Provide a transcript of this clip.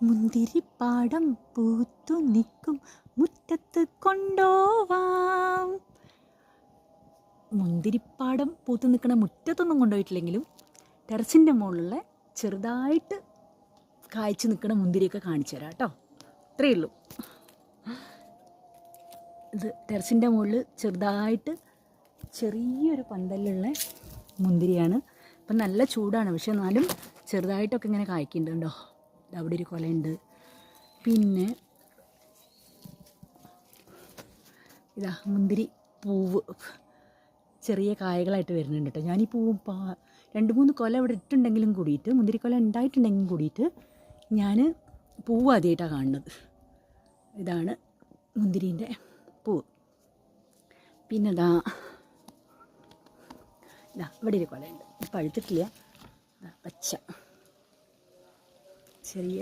മുന്തിരിപ്പാടം പൂത്തു നിൽക്കും മുറ്റത്ത് കൊണ്ടോവാം. മുന്തിരിപ്പാടം പൂത്തു നിൽക്കണ മുറ്റത്തൊന്നും കൊണ്ടുപോയിട്ടില്ലെങ്കിലും ടെറസിൻ്റെ മുകളിലുള്ള ചെറുതായിട്ട് കായ്ച്ചു നിൽക്കണ മുന്തിരിയൊക്കെ കാണിച്ചു തരാം കേട്ടോ. അത്രയേ ഉള്ളൂ. ഇത് ടെറസിൻ്റെ മുകളിൽ ചെറുതായിട്ട് ചെറിയൊരു പന്തലുള്ള മുന്തിരിയാണ്. ഇപ്പം നല്ല ചൂടാണ്, പക്ഷെ എന്നാലും ചെറുതായിട്ടൊക്കെ ഇങ്ങനെ കായ്ക്കുന്നുണ്ടോ. അവിടെ ഒരു കൊലയുണ്ട്. പിന്നെ ഇതാ മുന്തിരി പൂവ് ചെറിയ കായകളായിട്ട് വരുന്നുണ്ട് കേട്ടോ. ഞാനീ പൂവ് 2-3 കൊല ഇവിടെ ഇട്ടുണ്ടെങ്കിലും കൂടിയിട്ട്, മുന്തിരിക്കൊല ഉണ്ടായിട്ടുണ്ടെങ്കിലും കൂടിയിട്ട് ഞാൻ പൂവ് ആദ്യമായിട്ടാണ് കാണുന്നത്. ഇതാണ് മുന്തിരീൻ്റെ പൂവ്. പിന്നെ ഇതാ ഇവിടെ ഒരു കൊലയുണ്ട്, പഴുത്തിട്ടില്ല, പച്ച ചെറിയ